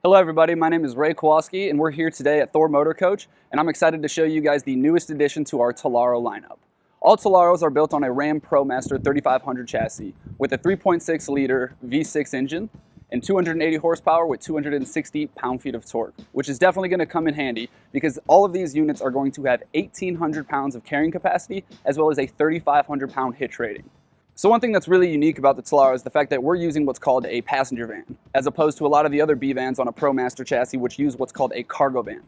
Hello everybody, my name is Ray Kowalski and we're here today at Thor Motor Coach and I'm excited to show you guys the newest addition to our Tellaro lineup. All Tellaros are built on a RAM Promaster 3500 chassis with a 3.6 liter V6 engine and 280 horsepower with 260 pound-feet of torque, which is definitely going to come in handy because all of these units are going to have 1,800 pounds of carrying capacity as well as a 3,500 pound hitch rating. So one thing that's really unique about the Tellaro is the fact that we're using what's called a passenger van, as opposed to a lot of the other B vans on a ProMaster chassis which use what's called a cargo van.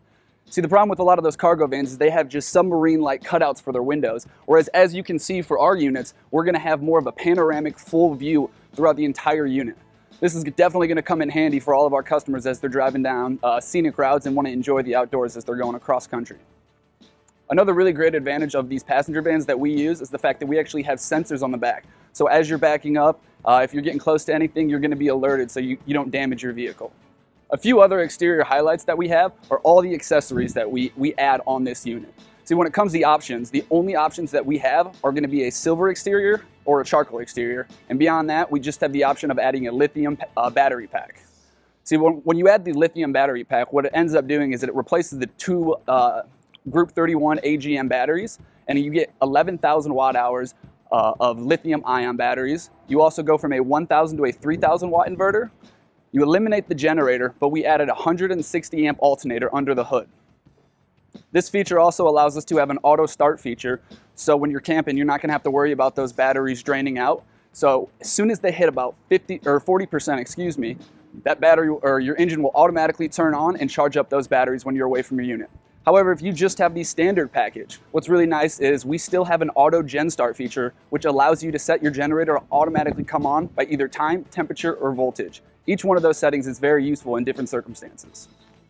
See, the problem with a lot of those cargo vans is they have just submarine-like cutouts for their windows, whereas as you can see for our units, we're going to have more of a panoramic full view throughout the entire unit. This is definitely going to come in handy for all of our customers as they're driving down scenic routes and want to enjoy the outdoors as they're going across country. Another really great advantage of these passenger vans that we use is the fact that we actually have sensors on the back. So as you're backing up, if you're getting close to anything, you're going to be alerted so you don't damage your vehicle. A few other exterior highlights that we have are all the accessories that we add on this unit. See, when it comes to the options, the only options that we have are going to be a silver exterior or a charcoal exterior. And beyond that, we just have the option of adding a lithium battery pack. See, when you add the lithium battery pack, what it ends up doing is that it replaces the two Group 31 AGM batteries, and you get 11,000 watt hours of lithium ion batteries. You also go from a 1,000 to a 3,000 watt inverter. You eliminate the generator, but we added a 160 amp alternator under the hood. This feature also allows us to have an auto start feature, so when you're camping, you're not going to have to worry about those batteries draining out. So as soon as they hit about 40%, that battery or your engine will automatically turn on and charge up those batteries when you're away from your unit. However, if you just have the standard package, what's really nice is we still have an auto gen start feature, which allows you to set your generator to automatically come on by either time, temperature, or voltage. Each one of those settings is very useful in different circumstances.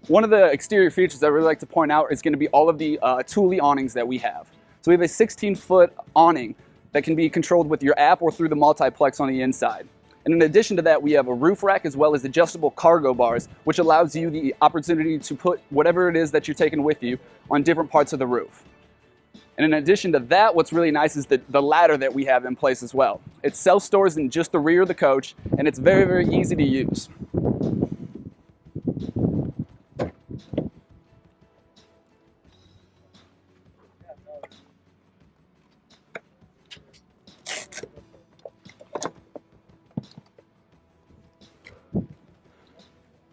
One of the exterior features that I really like to point out is going to be all of the Thule awnings that we have. So we have a 16-foot awning that can be controlled with your app or through the multiplex on the inside. And in addition to that, we have a roof rack as well as adjustable cargo bars, which allows you the opportunity to put whatever it is that you're taking with you on different parts of the roof. And in addition to that, what's really nice is the ladder that we have in place as well. It self-stores in just the rear of the coach, and it's very, very easy to use.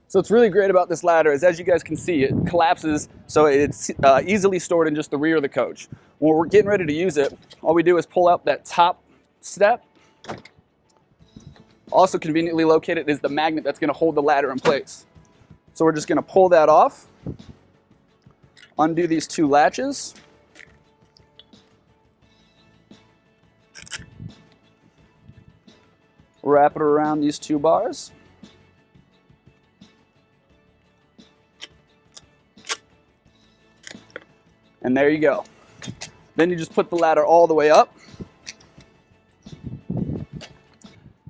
So what's really great about this ladder is, as you guys can see, it collapses, so it's easily stored in just the rear of the coach. When we're getting ready to use it, all we do is pull out that top step. Also conveniently located is the magnet that's going to hold the ladder in place. So we're just going to pull that off, undo these two latches, wrap it around these two bars. And there you go. Then you just put the ladder all the way up.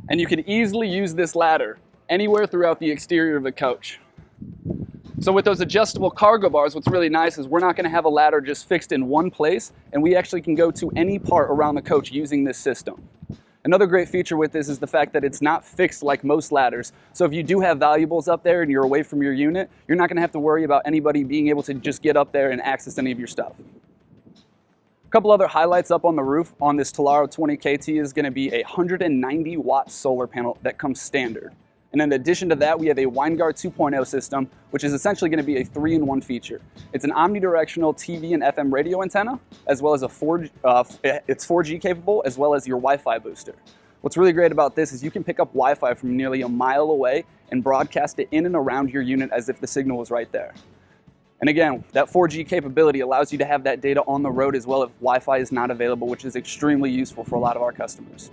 And you can easily use this ladder anywhere throughout the exterior of the coach. So with those adjustable cargo bars, what's really nice is we're not going to have a ladder just fixed in one place, and we actually can go to any part around the coach using this system. Another great feature with this is the fact that it's not fixed like most ladders. So if you do have valuables up there and you're away from your unit, you're not going to have to worry about anybody being able to just get up there and access any of your stuff. A couple other highlights up on the roof on this Tellaro 20KT is going to be a 190 watt solar panel that comes standard. And in addition to that, we have a Winegard 2.0 system, which is essentially going to be a 3-in-1 feature. It's an omnidirectional TV and FM radio antenna, as well as it's 4G capable, as well as your Wi-Fi booster. What's really great about this is you can pick up Wi-Fi from nearly a mile away and broadcast it in and around your unit as if the signal was right there. And again, that 4G capability allows you to have that data on the road as well if Wi-Fi is not available, which is extremely useful for a lot of our customers.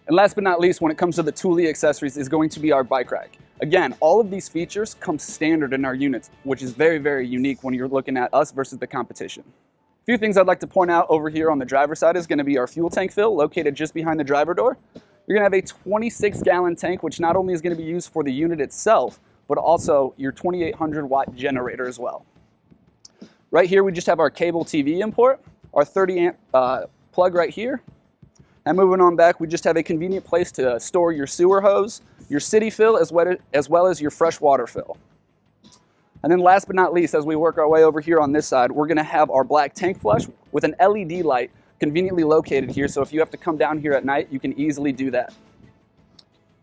And last but not least, when it comes to the Thule accessories, is going to be our bike rack. Again, all of these features come standard in our units, which is very, very unique when you're looking at us versus the competition. A few things I'd like to point out over here on the driver's side is going to be our fuel tank fill located just behind the driver door. You're going to have a 26-gallon tank, which not only is going to be used for the unit itself, but also your 2,800 watt generator as well. Right here, we just have our cable TV import, our 30 amp plug right here. And moving on back, we just have a convenient place to store your sewer hose, your city fill, as well as your fresh water fill. And then last but not least, as we work our way over here on this side, we're gonna have our black tank flush with an LED light conveniently located here. So if you have to come down here at night, you can easily do that.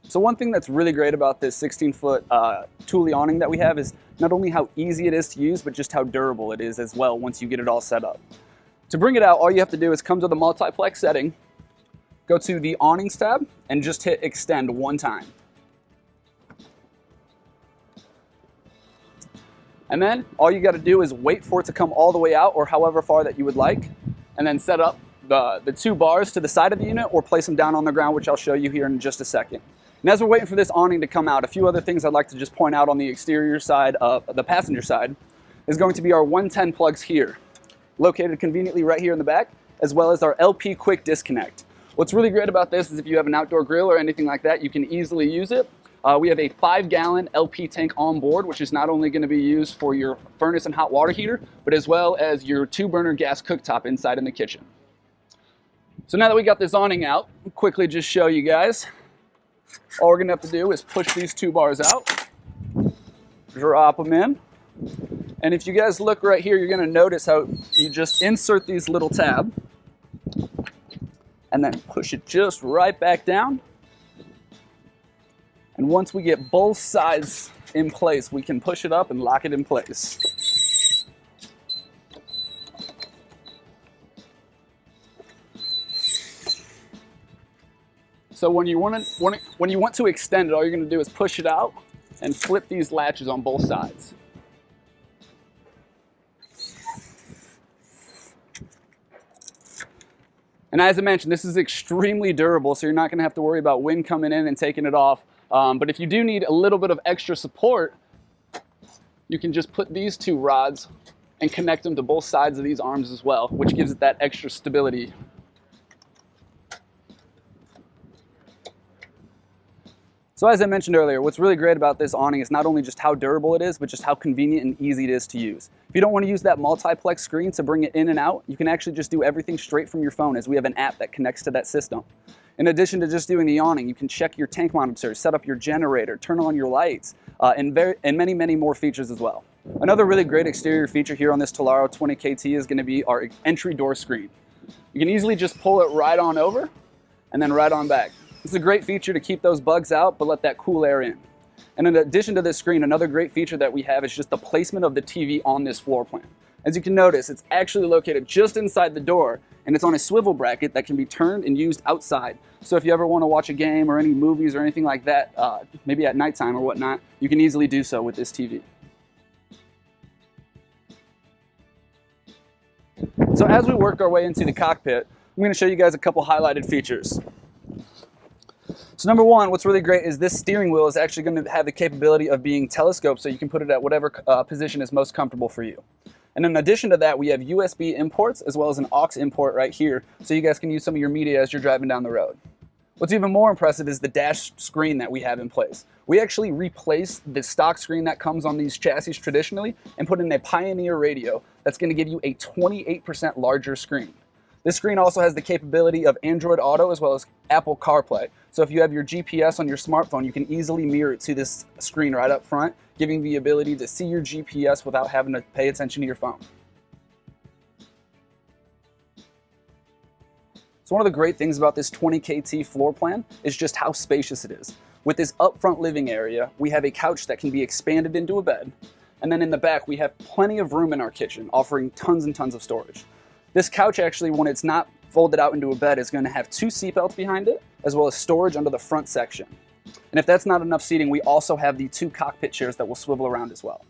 So one thing that's really great about this 16-foot Thule awning that we have is not only how easy it is to use, but just how durable it is as well once you get it all set up. To bring it out, all you have to do is come to the multiplex setting, go to the awnings tab, and just hit extend one time. And then all you got to do is wait for it to come all the way out or however far that you would like, and then set up the two bars to the side of the unit or place them down on the ground, which I'll show you here in just a second. And as we're waiting for this awning to come out, a few other things I'd like to just point out on the exterior side of the passenger side is going to be our 110 plugs here, located conveniently right here in the back, as well as our LP quick disconnect. What's really great about this is if you have an outdoor grill or anything like that, you can easily use it. We have a 5-gallon LP tank on board, which is not only going to be used for your furnace and hot water heater, but as well as your 2-burner gas cooktop inside in the kitchen. So now that we got this awning out, I'll quickly just show you guys. All we're going to have to do is push these 2 bars out, drop them in, and if you guys look right here, you're going to notice how you just insert these little tab and then push it just right back down. And once we get both sides in place, we can push it up and lock it in place. So when you want to extend it, all you're going to do is push it out and flip these latches on both sides. And as I mentioned, this is extremely durable, so you're not going to have to worry about wind coming in and taking it off. But if you do need a little bit of extra support, you can just put these 2 rods and connect them to both sides of these arms as well, which gives it that extra stability. So as I mentioned earlier, what's really great about this awning is not only just how durable it is, but just how convenient and easy it is to use. If you don't want to use that multiplex screen to bring it in and out, you can actually just do everything straight from your phone, as we have an app that connects to that system. In addition to just doing the awning, you can check your tank monitor, set up your generator, turn on your lights, and many, many more features as well. Another really great exterior feature here on this Tellaro 20KT is going to be our entry door screen. You can easily just pull it right on over and then right on back. It's a great feature to keep those bugs out, but let that cool air in. And in addition to this screen, another great feature that we have is just the placement of the TV on this floor plan. As you can notice, it's actually located just inside the door, and it's on a swivel bracket that can be turned and used outside. So if you ever want to watch a game or any movies or anything like that, maybe at nighttime or whatnot, you can easily do so with this TV. So as we work our way into the cockpit, I'm going to show you guys a couple highlighted features. So number one, what's really great is this steering wheel is actually going to have the capability of being telescoped, so you can put it at whatever position is most comfortable for you. And in addition to that, we have USB imports as well as an aux import right here, so you guys can use some of your media as you're driving down the road. What's even more impressive is the dash screen that we have in place. We actually replaced the stock screen that comes on these chassis traditionally and put in a Pioneer radio that's going to give you a 28% larger screen. This screen also has the capability of Android Auto as well as Apple CarPlay. So if you have your GPS on your smartphone, you can easily mirror it to this screen right up front, giving the ability to see your GPS without having to pay attention to your phone. So one of the great things about this 20KT floor plan is just how spacious it is. With this upfront living area, we have a couch that can be expanded into a bed. And then in the back, we have plenty of room in our kitchen, offering tons and tons of storage. This couch actually, when it's not folded out into a bed, is going to have 2 seat belts behind it, as well as storage under the front section. And if that's not enough seating, we also have the 2 cockpit chairs that will swivel around as well.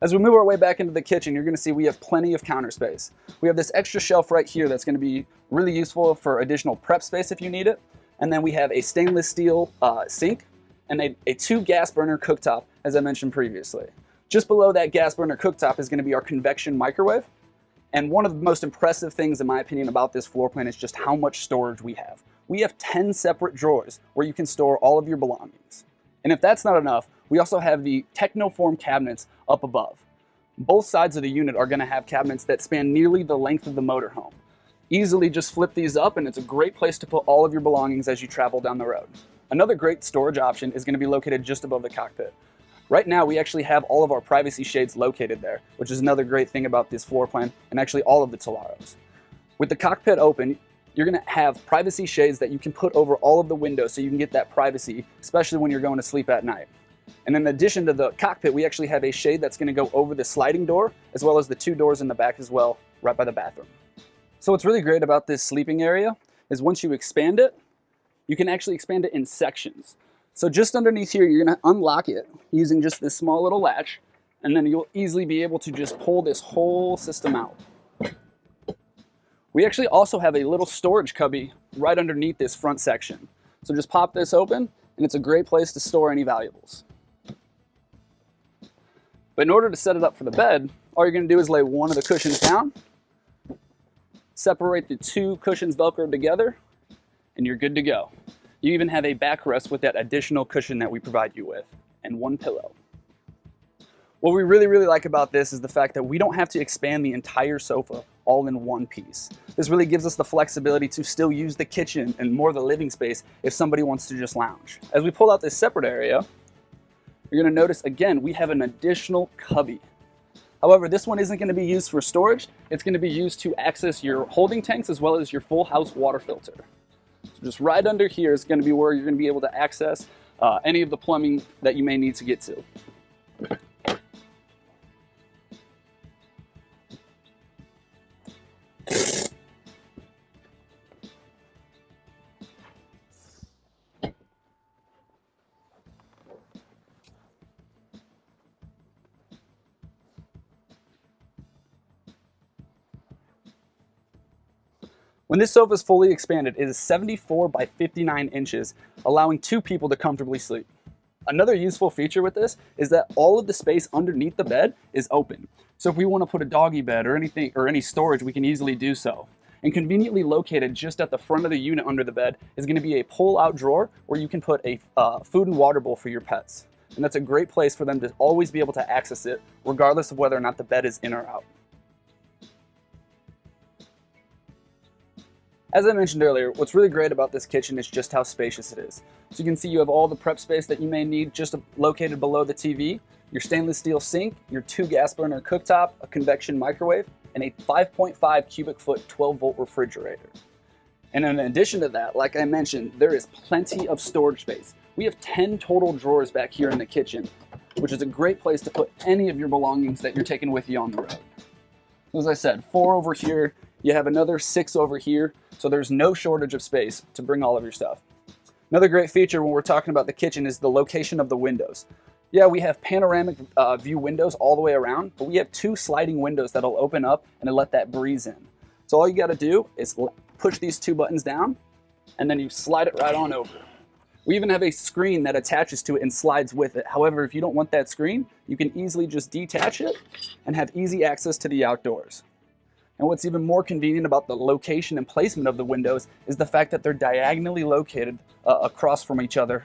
As we move our way back into the kitchen, you're going to see we have plenty of counter space. We have this extra shelf right here that's going to be really useful for additional prep space if you need it. And then we have a stainless steel sink and a 2 gas burner cooktop, as I mentioned previously. Just below that gas burner cooktop is going to be our convection microwave. And one of the most impressive things, in my opinion, about this floor plan is just how much storage we have. We have 10 separate drawers where you can store all of your belongings. And if that's not enough, we also have the Technoform cabinets up above. Both sides of the unit are going to have cabinets that span nearly the length of the motorhome. Easily just flip these up, and it's a great place to put all of your belongings as you travel down the road. Another great storage option is going to be located just above the cockpit. Right now, we actually have all of our privacy shades located there, which is another great thing about this floor plan and actually all of the Tellaros. With the cockpit open, you're gonna have privacy shades that you can put over all of the windows so you can get that privacy, especially when you're going to sleep at night. And in addition to the cockpit, we actually have a shade that's gonna go over the sliding door, as well as the 2 doors in the back as well, right by the bathroom. So what's really great about this sleeping area is once you expand it, you can actually expand it in sections. So just underneath here, you're gonna unlock it using just this small little latch, and then you'll easily be able to just pull this whole system out. We actually also have a little storage cubby right underneath this front section. So just pop this open, and it's a great place to store any valuables. But in order to set it up for the bed, all you're gonna do is lay one of the cushions down, separate the 2 cushions Velcroed together, and you're good to go. You even have a backrest with that additional cushion that we provide you with, and 1 pillow. What we really like about this is the fact that we don't have to expand the entire sofa all in one piece. This really gives us the flexibility to still use the kitchen and more of the living space if somebody wants to just lounge. As we pull out this separate area, you're gonna notice again, we have an additional cubby. However, this one isn't gonna be used for storage. It's gonna be used to access your holding tanks as well as your full house water filter. So just right under here is going to be where you're going to be able to access any of the plumbing that you may need to get to. When this sofa is fully expanded, it is 74 by 59 inches, allowing 2 people to comfortably sleep. Another useful feature with this is that all of the space underneath the bed is open. So if we want to put a doggy bed or anything or any storage, we can easily do so. And conveniently located just at the front of the unit under the bed is going to be a pull-out drawer where you can put a food and water bowl for your pets. And that's a great place for them to always be able to access it, regardless of whether or not the bed is in or out. As I mentioned earlier, what's really great about this kitchen is just how spacious it is. So you can see you have all the prep space that you may need just located below the TV, your stainless steel sink, your 2 gas burner cooktop, a convection microwave, and a 5.5 cubic foot 12-volt refrigerator. And in addition to that, like I mentioned, there is plenty of storage space. We have 10 total drawers back here in the kitchen, which is a great place to put any of your belongings that you're taking with you on the road. As I said, 4 over here, you have another 6 over here, so there's no shortage of space to bring all of your stuff. Another great feature when we're talking about the kitchen is the location of the windows. Yeah, we have panoramic view windows all the way around, but we have 2 sliding windows that'll open up and let that breeze in. So all you gotta do is push these 2 buttons down, and then you slide it right on over. We even have a screen that attaches to it and slides with it. However, if you don't want that screen, you can easily just detach it and have easy access to the outdoors. And what's even more convenient about the location and placement of the windows is the fact that they're diagonally located across from each other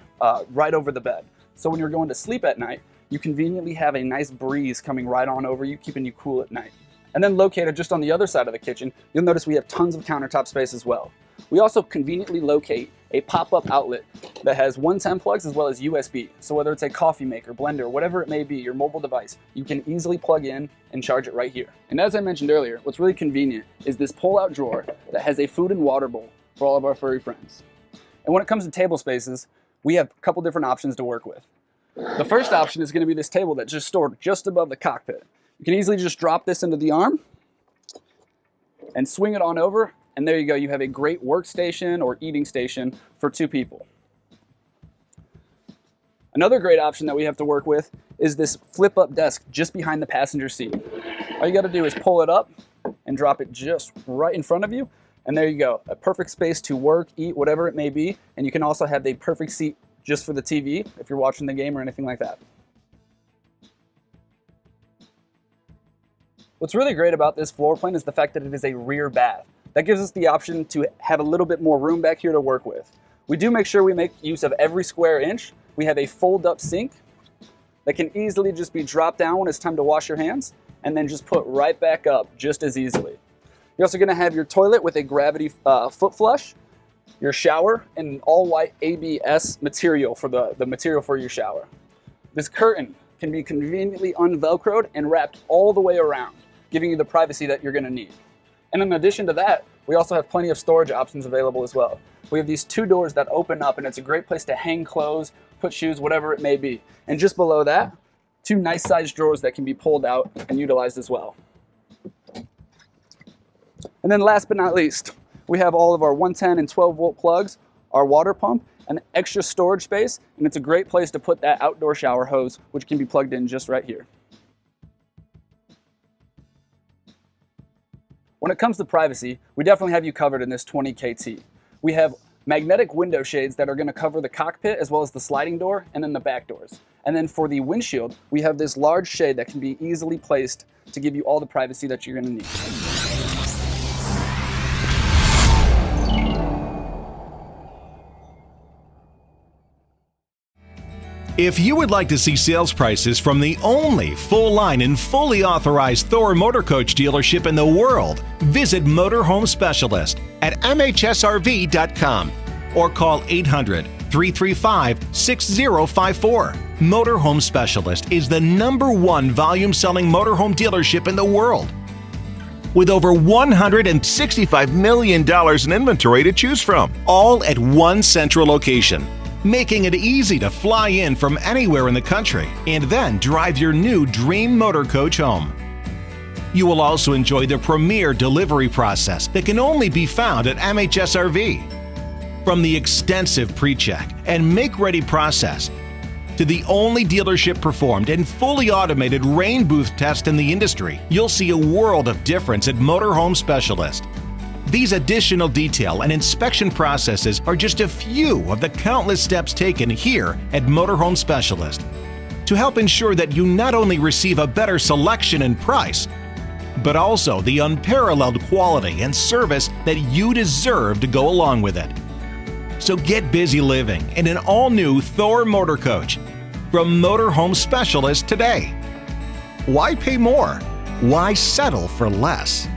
right over the bed. So when you're going to sleep at night, you conveniently have a nice breeze coming right on over you, keeping you cool at night. And then located just on the other side of the kitchen, you'll notice we have tons of countertop space as well. We also conveniently locate a pop-up outlet that has 110 plugs as well as USB. So whether it's a coffee maker, blender, whatever it may be, your mobile device, you can easily plug in and charge it right here. And as I mentioned earlier, what's really convenient is this pull-out drawer that has a food and water bowl for all of our furry friends. And when it comes to table spaces, we have a couple different options to work with. The first option is going to be this table that's just stored just above the cockpit. You can easily just drop this into the arm and swing it on over, and there you go. You have a great workstation or eating station for 2 people. Another great option that we have to work with is this flip-up desk just behind the passenger seat. All you got to do is pull it up and drop it just right in front of you, and there you go. A perfect space to work, eat, whatever it may be, and you can also have the perfect seat just for the TV if you're watching the game or anything like that. What's really great about this floor plan is the fact that it is a rear bath. That gives us the option to have a little bit more room back here to work with. We do make sure we make use of every square inch. We have a fold-up sink that can easily just be dropped down when it's time to wash your hands and then just put right back up just as easily. You're also going to have your toilet with a gravity foot flush, your shower, and an all-white ABS material for the material for your shower. This curtain can be conveniently unvelcroed and wrapped all the way around, giving you the privacy that you're going to need. And in addition to that, we also have plenty of storage options available as well. We have these 2 doors that open up, and it's a great place to hang clothes, put shoes, whatever it may be. And just below that, 2 nice sized drawers that can be pulled out and utilized as well. And then last but not least, we have all of our 110 and 12 volt plugs, our water pump, and extra storage space, and it's a great place to put that outdoor shower hose, which can be plugged in just right here. When it comes to privacy, we definitely have you covered in this 20 KT. We have magnetic window shades that are going to cover the cockpit as well as the sliding door and then the back doors. And then for the windshield, we have this large shade that can be easily placed to give you all the privacy that you're going to need. If you would like to see sales prices from the only full-line and fully authorized Thor Motor Coach dealership in the world, visit Motor Home Specialist at mhsrv.com or call 800-335-6054. Motor Home Specialist is the #1 volume-selling motorhome dealership in the world, with over $165 million in inventory to choose from, all at one central location, making it easy to fly in from anywhere in the country and then drive your new dream motor coach home. You will also enjoy the premier delivery process that can only be found at MHSRV. From the extensive pre-check and make-ready process to the only dealership performed and fully automated rain booth test in the industry, you'll see a world of difference at Motor Home Specialist. These additional detail and inspection processes are just a few of the countless steps taken here at Motor Home Specialist to help ensure that you not only receive a better selection and price, but also the unparalleled quality and service that you deserve to go along with it. So get busy living in an all-new Thor Motor Coach from Motor Home Specialist today. Why pay more? Why settle for less?